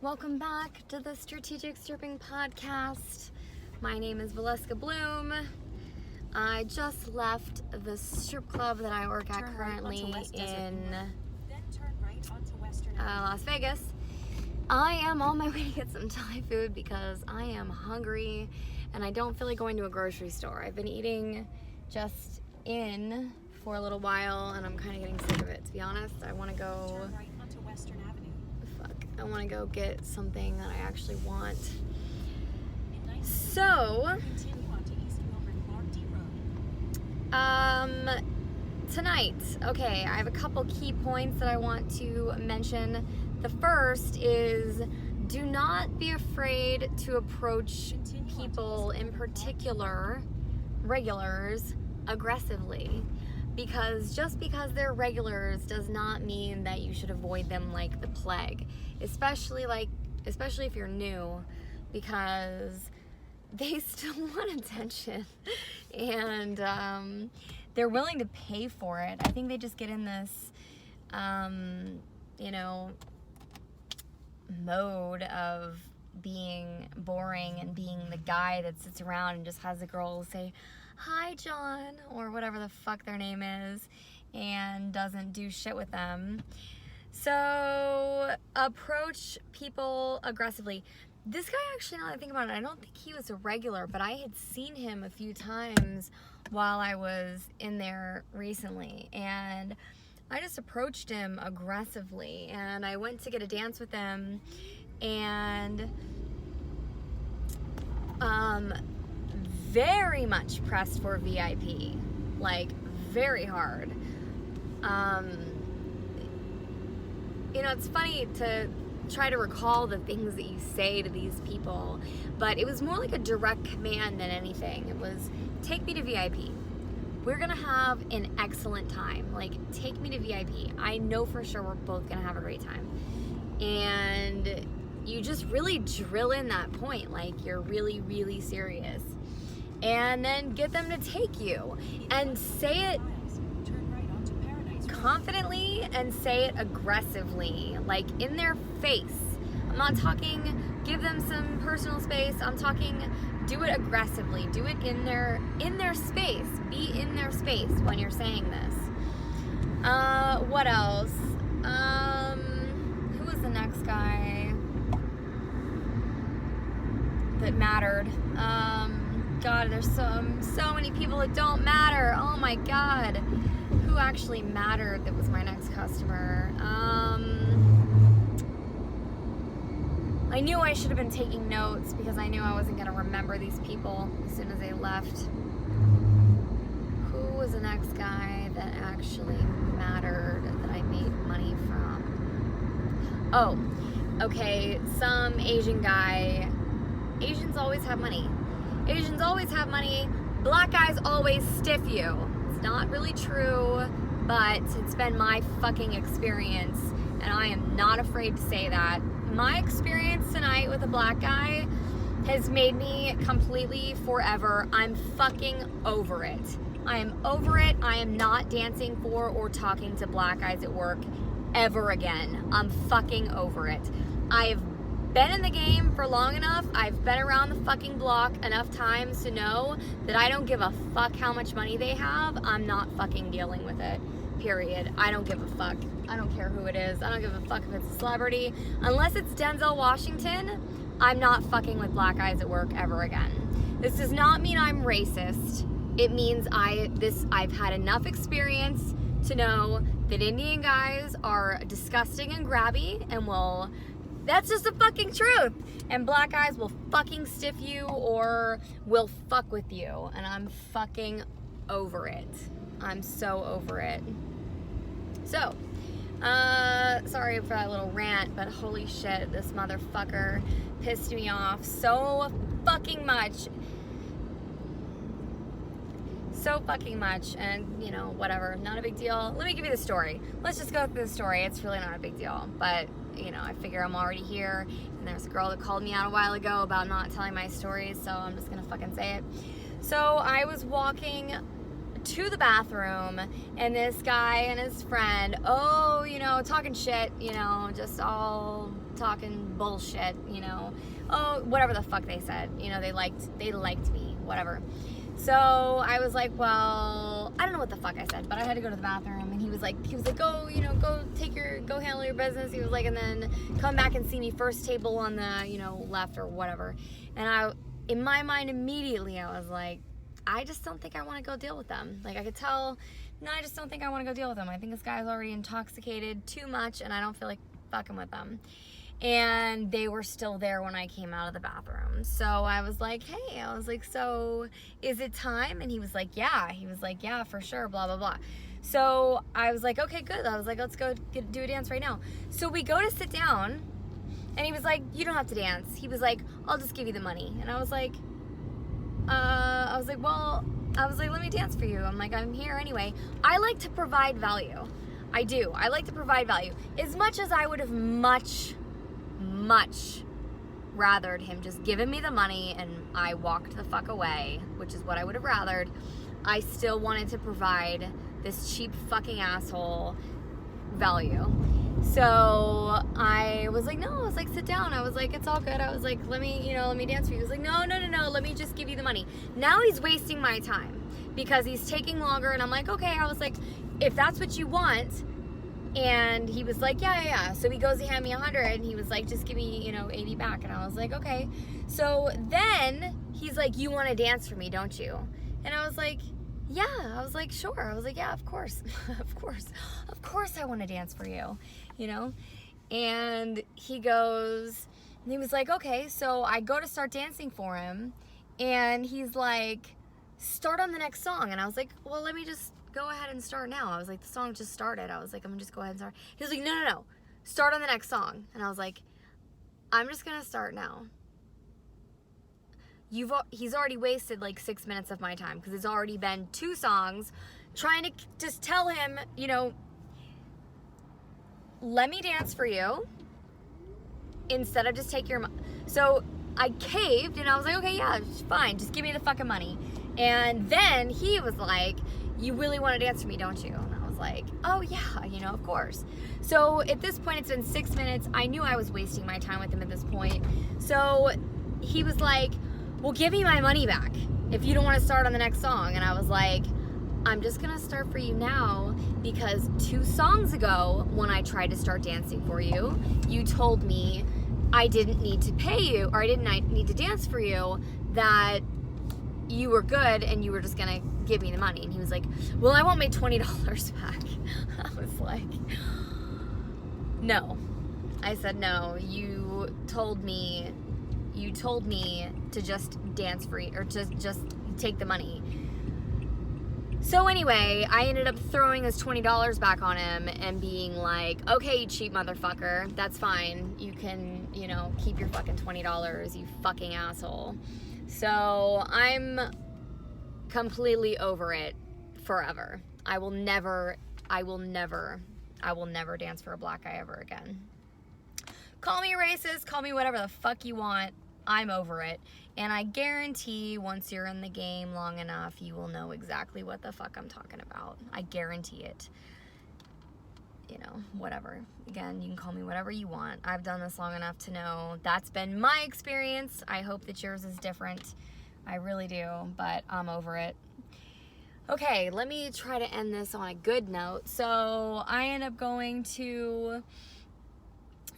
Welcome back to the Strategic Stripping Podcast. My name is Valeska Bloom. I just left the strip club that I work at currently in Las Vegas. I am on my way to get some Thai food because I am hungry and I don't feel like going to a grocery store. I've been eating just in for a little while and I'm kind of getting sick of it, to be honest. I want to go... I want to go get something that I actually want. So, tonight, okay, I have a couple key points that I want to mention. The first is, do not be afraid to approach people, in particular, regulars, aggressively. Because just because they're regulars does not mean that you should avoid them like the plague. Especially if you're new, because they still want attention and they're willing to pay for it. I think they just get in this, mode of being boring and being the guy that sits around and just has the girl say, "Hi, John," or whatever the fuck their name is, and doesn't do shit with them. So approach people aggressively. This guy, actually, now that I think about it, I don't think he was a regular, but I had seen him a few times while I was in there recently, and I just approached him aggressively, and I went to get a dance with him, and very much pressed for VIP, like very hard. It's funny to try to recall the things that you say to these people, but it was more like a direct command than anything. It was, take me to VIP. We're gonna have an excellent time. Like, take me to VIP. I know for sure we're both gonna have a great time. And you just really drill in that point, like you're really, really serious. And then get them to take you. And say it confidently and say it aggressively, like in their face. I'm not talking give them some personal space. I'm talking do it aggressively. Do it in their space. Be in their space when you're saying this. What else? Who was the next guy that mattered? God, there's so many people that don't matter. Oh my God. Who actually mattered that was my next customer? I knew I should have been taking notes because I knew I wasn't going to remember these people as soon as they left. Who was the next guy that actually mattered that I made money from? Oh, okay, some Asian guy. Asians always have money. Asians always have money. Black guys always stiff you. It's not really true, but it's been my fucking experience, and I am not afraid to say that. My experience tonight with a black guy has made me completely forever. I'm fucking over it. I am over it. I am not dancing for or talking to black guys at work ever again. I'm fucking over it. I've been in the game for long enough. I've been around the fucking block enough times to know that I don't give a fuck how much money they have. I'm not fucking dealing with it. Period. I don't give a fuck. I don't care who it is. I don't give a fuck if it's a celebrity. Unless it's Denzel Washington, I'm not fucking with black guys at work ever again. This does not mean I'm racist. It means I've had enough experience to know that Indian guys are disgusting and grabby and that's just the fucking truth. And black guys will fucking stiff you or will fuck with you. And I'm fucking over it. I'm so over it. So, sorry for that little rant, but holy shit, this motherfucker pissed me off so fucking much. So fucking much, and whatever, not a big deal. Let me give you the story. Let's just go through the story. It's really not a big deal, but I figure I'm already here, and there's a girl that called me out a while ago about not telling my stories, so I'm just gonna fucking say it. So I was walking to the bathroom, and this guy and his friend, talking shit, just all talking bullshit, whatever the fuck they said, they liked me, whatever. So I was like, well, I don't know what the fuck I said, but I had to go to the bathroom, and he was like, go handle your business. He was like, and then come back and see me first table on the, left or whatever. And in my mind, immediately, I was like, I just don't think I want to go deal with them. Like, I could tell, no, I just don't think I want to go deal with them. I think this guy's already intoxicated too much, and I don't feel like fucking with them. And they were still there when I came out of the bathroom. So I was like, hey, so is it time? And he was like, yeah. He was like, yeah, for sure, blah, blah, blah. So I was like, okay, good. I was like, let's go do a dance right now. So we go to sit down, and he was like, you don't have to dance. He was like, I'll just give you the money. And I was like, let me dance for you. I'm like, I'm here anyway. I like to provide value. I do. I like to provide value. As much as I would have much rathered him just giving me the money and I walked the fuck away, which is what I would have rathered, I still wanted to provide this cheap fucking asshole value. So I was like, no, I was like, sit down. I was like, it's all good. I was like, let me dance for you. He was like, no, let me just give you the money. Now he's wasting my time because he's taking longer, and I'm like, okay. I was like, if that's what you want. And he was like, yeah. So he goes to hand me 100, and he was like, just give me, 80 back. And I was like, okay. So then he's like, you want to dance for me, don't you? And I was like, yeah. I was like, sure. I was like, yeah, of course. Of course I want to dance for you, And he was like, okay. So I go to start dancing for him, and he's like, start on the next song. And I was like, well, let me just go ahead and start now. I was like, the song just started. I was like, I'm gonna just go ahead and start. He was like, no, start on the next song. And I was like, I'm just gonna start now. He's already wasted like 6 minutes of my time because it's already been 2 songs trying to just tell him, let me dance for you instead of just take your money. So I caved, and I was like, okay, yeah, fine, just give me the fucking money. And then he was like, you really want to dance for me, don't you? And I was like, oh yeah, of course. So at this point, it's been 6 minutes. I knew I was wasting my time with him at this point. So he was like, well, give me my money back if you don't want to start on the next song. And I was like, I'm just gonna start for you now because 2 songs ago, when I tried to start dancing for you, you told me I didn't need to pay you, or I didn't need to dance for you, that you were good and you were just gonna give me the money. And he was like, well, I want my $20 back. I was like, no. I said, no, you told me to just dance for you, or to just take the money. So anyway, I ended up throwing his $20 back on him and being like, okay, you cheap motherfucker, that's fine. You can, keep your fucking $20, you fucking asshole. So I'm completely over it forever. I will never dance for a black guy ever again. Call me racist, call me whatever the fuck you want. I'm over it. And I guarantee once you're in the game long enough, you will know exactly what the fuck I'm talking about. I guarantee it. Whatever. Again, you can call me whatever you want. I've done this long enough to know that's been my experience. I hope that yours is different. I really do, but I'm over it. Okay, let me try to end this on a good note. So I end up going to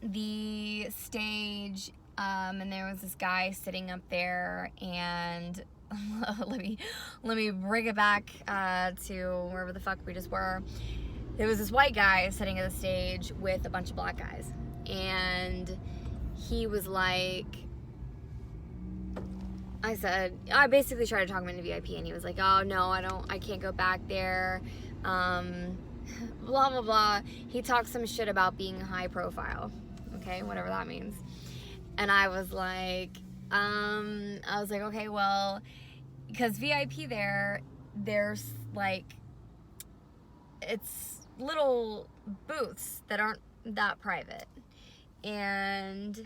the stage, and there was this guy sitting up there, and let me bring it back to wherever the fuck we just were. There was this white guy sitting at the stage with a bunch of black guys, and he was like, I basically tried to talk him into VIP, and he was like, oh no, I can't go back there, blah blah blah. He talked some shit about being high profile, okay, whatever that means. And I was like, okay, well, because VIP there's like, it's little booths that aren't that private, and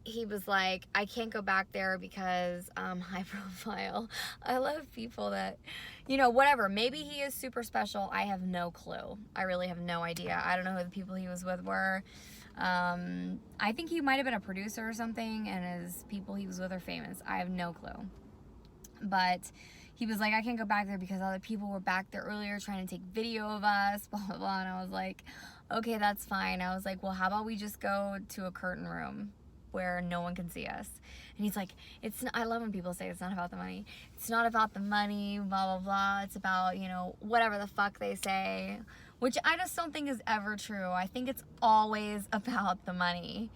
he was like, I can't go back there because high profile. I love people that, you know, whatever. Maybe he is super special. I have no clue. I really have no idea. I don't know who the people he was with were. I think he might have been a producer or something, and his people he was with are famous. I have no clue. But he was like, I can't go back there because other people were back there earlier trying to take video of us, blah, blah, blah. And I was like, okay, that's fine. I was like, well, how about we just go to a curtain room where no one can see us? And he's like, it's not, I love when people say it's not about the money. It's not about the money, blah, blah, blah. It's about, you know, whatever the fuck they say, which I just don't think is ever true. I think it's always about the money.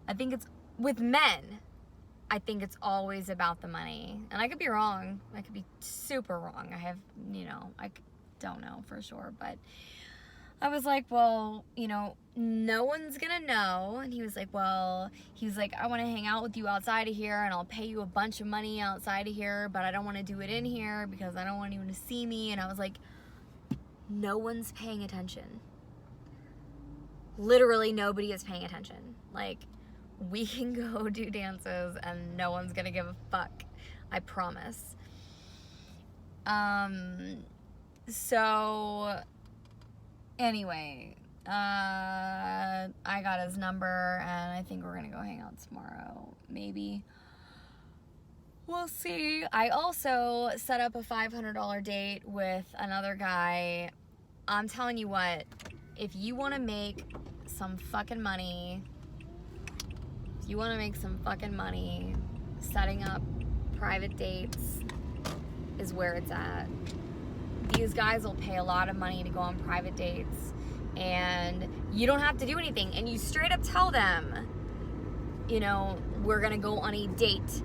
I think it's, with men, I think it's always about the money. And I could be wrong. I could be super wrong. I have, you know, I don't know for sure. But I was like, well, you know, no one's gonna know. And he was like, well, I want to hang out with you outside of here and I'll pay you a bunch of money outside of here, but I don't want to do it in here because I don't want anyone to see me. And I was like, no one's paying attention. Literally nobody is paying attention. Like, we can go do dances and no one's gonna give a fuck. I promise. So anyway, I got his number and I think we're gonna go hang out tomorrow. Maybe. We'll see. I also set up a $500 date with another guy. I'm telling you what, if you want to make some fucking money, setting up private dates is where it's at. These guys will pay a lot of money to go on private dates, and you don't have to do anything. And you straight up tell them, you know, we're gonna go on a date.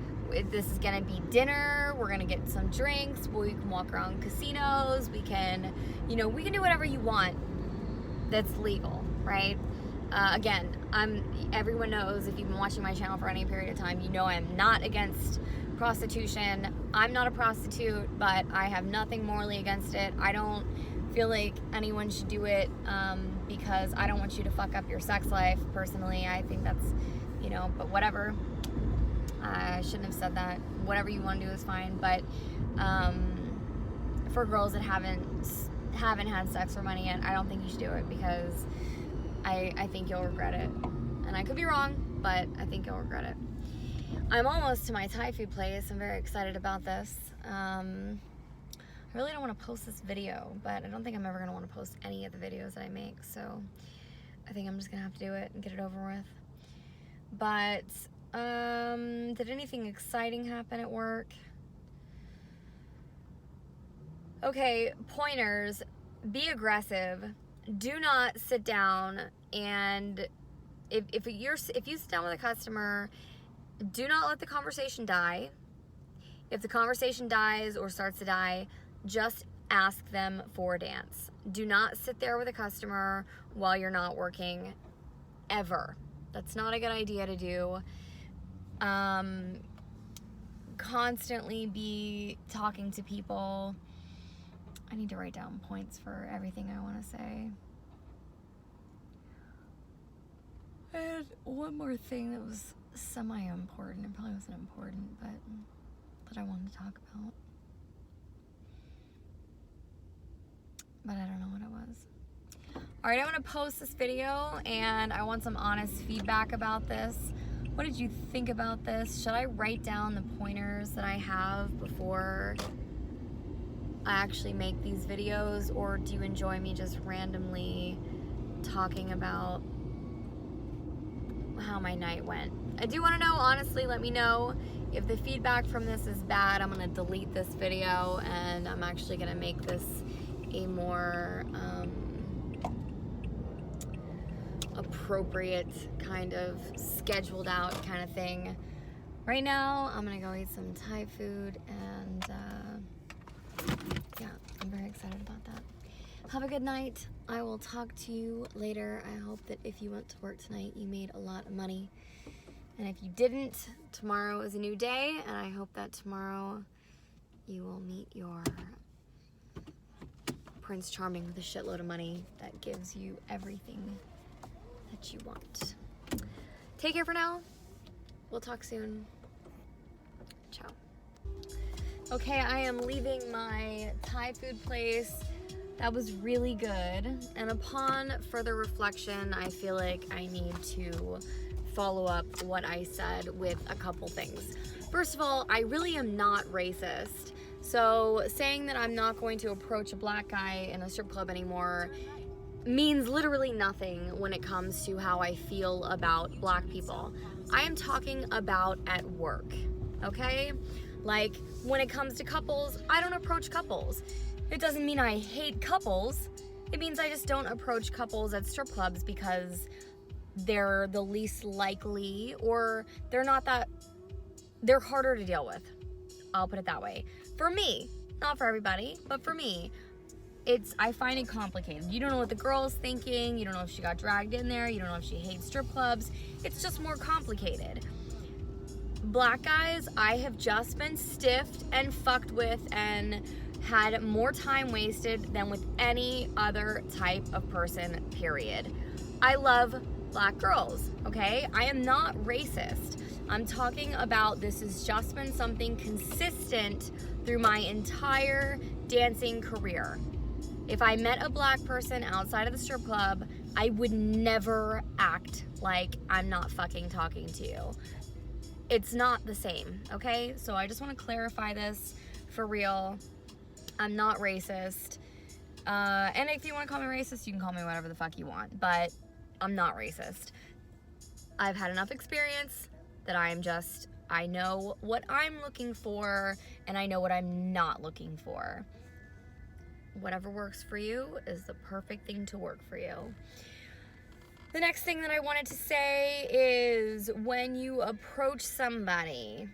This is gonna be dinner. We're gonna get some drinks. We can walk around casinos. We can, you know, we can do whatever you want that's legal, right? Again, everyone knows, if you've been watching my channel for any period of time, you know I'm not against prostitution. I'm not a prostitute, but I have nothing morally against it. I don't feel like anyone should do it because I don't want you to fuck up your sex life. Personally, I think that's, you know, but whatever. I shouldn't have said that. Whatever you want to do is fine. But for girls that haven't had sex for money yet, I don't think you should do it because I think you'll regret it. And I could be wrong, but I think you'll regret it. I'm almost to my Thai food place. I'm very excited about this. I really don't want to post this video, but I don't think I'm ever going to want to post any of the videos that I make. So I think I'm just going to have to do it and get it over with. But did anything exciting happen at work? Okay, pointers. Be aggressive. Do not sit down and if you sit down with a customer, do not let the conversation die. If the conversation dies or starts to die, just ask them for a dance. Do not sit there with a customer while you're not working, ever. That's not a good idea to do. Constantly be talking to people. I need to write down points for everything I want to say. And one more thing that was semi-important. It probably wasn't important, but that I wanted to talk about. But I don't know what it was. Alright, I want to post this video and I want some honest feedback about this. What did you think about this? Should I write down the pointers that I have before I actually make these videos, or do you enjoy me just randomly talking about how my night went? I do want to know, honestly, let me know. If the feedback from this is bad, I'm going to delete this video and I'm actually going to make this a more appropriate kind of scheduled out kind of thing. Right now, I'm going to go eat some Thai food and yeah, I'm very excited about that. Have a good night. I will talk to you later. I hope that if you went to work tonight, you made a lot of money. And if you didn't, tomorrow is a new day, and I hope that tomorrow you will meet your Prince Charming with a shitload of money that gives you everything that you want. Take care for now. We'll talk soon. Ciao. Okay, I am leaving my Thai food place. That was really good. And upon further reflection, I feel like I need to follow up what I said with a couple things. First of all, I really am not racist. So saying that I'm not going to approach a black guy in a strip club anymore means literally nothing when it comes to how I feel about black people. I am talking about at work, okay? Like, when it comes to couples, I don't approach couples. It doesn't mean I hate couples. It means I just don't approach couples at strip clubs because they're the least likely, or they're harder to deal with. I'll put it that way. For me, not for everybody, but for me, I find it complicated. You don't know what the girl is thinking. You don't know if she got dragged in there. You don't know if she hates strip clubs. It's just more complicated. Black guys, I have just been stiffed and fucked with and had more time wasted than with any other type of person, period. I love black girls, okay? I am not racist. I'm talking about this has just been something consistent through my entire dancing career. If I met a black person outside of the strip club, I would never act like I'm not fucking talking to you. It's not the same, okay? So I just want to clarify this for real. I'm not racist. And if you want to call me racist, you can call me whatever the fuck you want, but I'm not racist. I've had enough experience that I know what I'm looking for, and I know what I'm not looking for. Whatever works for you is the perfect thing to work for you. The next thing that I wanted to say is when you approach somebody,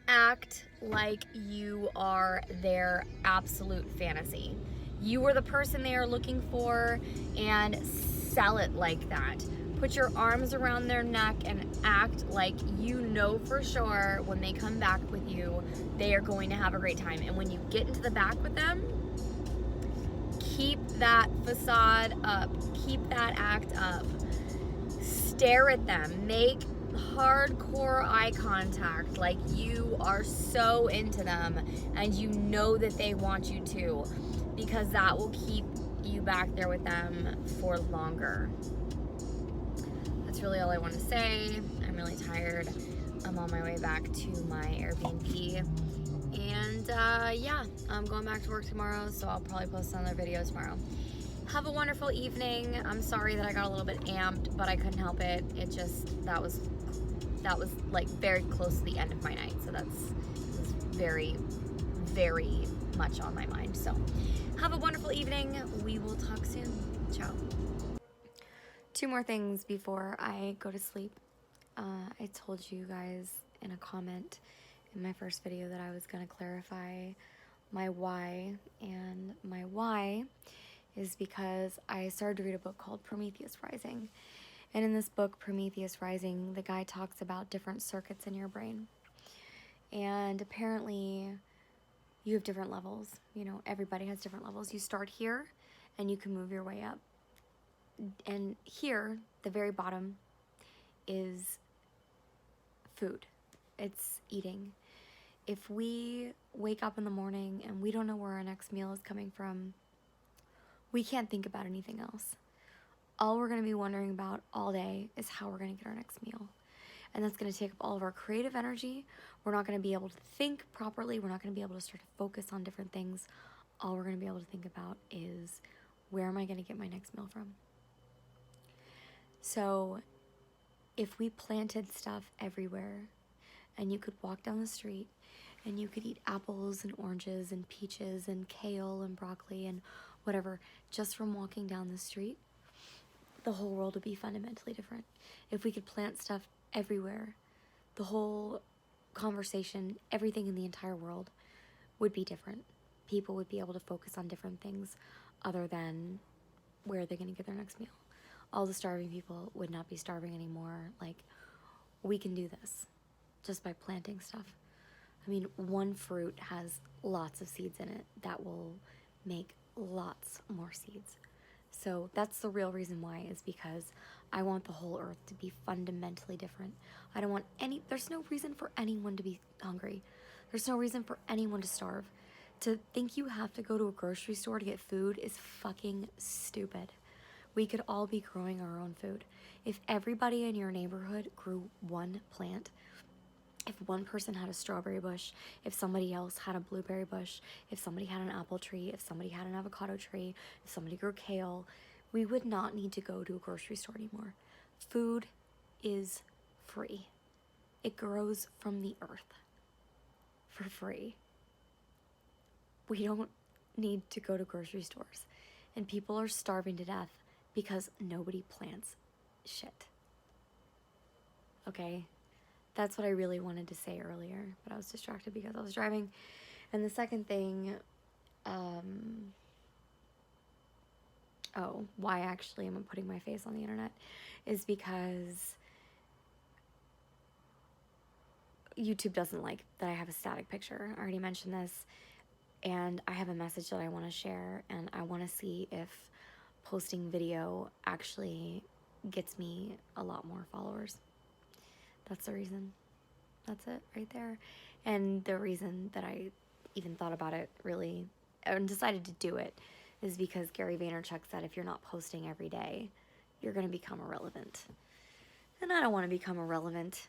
act like you are their absolute fantasy. You are the person they are looking for, and sell it like that. Put your arms around their neck and act like you know for sure when they come back with you, they are going to have a great time. And when you get into the back with them, keep that facade up. Keep that act up. Stare at them. Make hardcore eye contact like you are so into them and you know that they want you to, because that will keep you back there with them for longer. That's really all I want to say. I'm really tired. I'm on my way back to my Airbnb. And yeah, I'm going back to work tomorrow, so I'll probably post another video tomorrow. Have a wonderful evening. I'm sorry that I got a little bit amped, but I couldn't help it. It just, that was like very close to the end of my night. So was very, very much on my mind. So have a wonderful evening. We will talk soon. Ciao. Two more things before I go to sleep. I told you guys in a comment in my first video that I was going to clarify my why, and my why is because I started to read a book called Prometheus Rising. And in this book, Prometheus Rising, the guy talks about different circuits in your brain. And apparently you have different levels. You know, everybody has different levels. You start here and you can move your way up. And here, the very bottom, is food. It's eating. If we wake up in the morning and we don't know where our next meal is coming from, we can't think about anything else. All we're going to be wondering about all day is how we're going to get our next meal. And that's going to take up all of our creative energy. We're not going to be able to think properly. We're not going to be able to start to focus on different things. All we're going to be able to think about is, where am I going to get my next meal from? So if we planted stuff everywhere, and you could walk down the street and you could eat apples and oranges and peaches and kale and broccoli and whatever just from walking down the street, the whole world would be fundamentally different. If we could plant stuff everywhere, the whole conversation, everything in the entire world would be different. People would be able to focus on different things other than where they're going to get their next meal. All the starving people would not be starving anymore. Like, we can do this just by planting stuff. I mean, one fruit has lots of seeds in it that will make lots more seeds. So that's the real reason why, is because I want the whole earth to be fundamentally different. I don't want there's no reason for anyone to be hungry. There's no reason for anyone to starve. To think you have to go to a grocery store to get food is fucking stupid. We could all be growing our own food. If everybody in your neighborhood grew one plant, if one person had a strawberry bush, if somebody else had a blueberry bush, if somebody had an apple tree, if somebody had an avocado tree, if somebody grew kale, we would not need to go to a grocery store anymore. Food is free. It grows from the earth for free. We don't need to go to grocery stores. And people are starving to death because nobody plants shit. Okay? That's what I really wanted to say earlier, but I was distracted because I was driving. And the second thing, why actually am I putting my face on the internet is because YouTube doesn't like that I have a static picture. I already mentioned this. And I have a message that I want to share, and I want to see if posting video actually gets me a lot more followers. That's the reason. That's it right there. And the reason that I even thought about it really and decided to do it is because Gary Vaynerchuk said if you're not posting every day, you're going to become irrelevant. And I don't want to become irrelevant.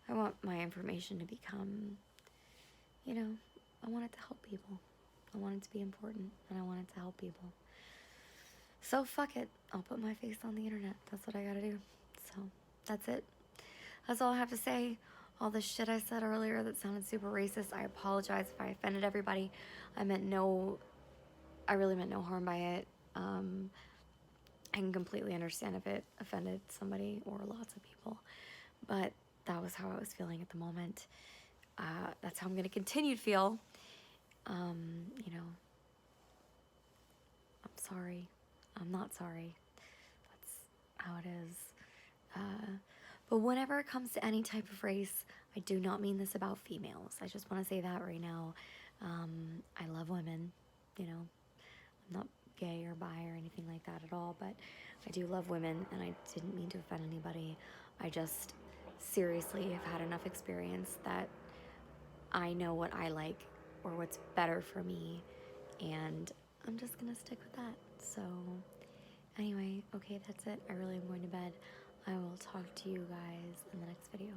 I want my information to become, I want it to help people. I want it to be important, and I want it to help people. So fuck it. I'll put my face on the internet. That's what I gotta do. So that's it. That's all I have to say. All the shit I said earlier that sounded super racist, I apologize if I offended everybody. I really meant no harm by it. I can completely understand if it offended somebody or lots of people, but that was how I was feeling at the moment. That's how I'm gonna continue to feel. I'm sorry. I'm not sorry. That's how it is. But whenever it comes to any type of race, I do not mean this about females. I just want to say that right now. I love women, I'm not gay or bi or anything like that at all, but I do love women, and I didn't mean to offend anybody. I just seriously have had enough experience that I know what I like or what's better for me, and I'm just gonna stick with that. So anyway, okay, that's it. I really am going to bed. I will talk to you guys in the next video.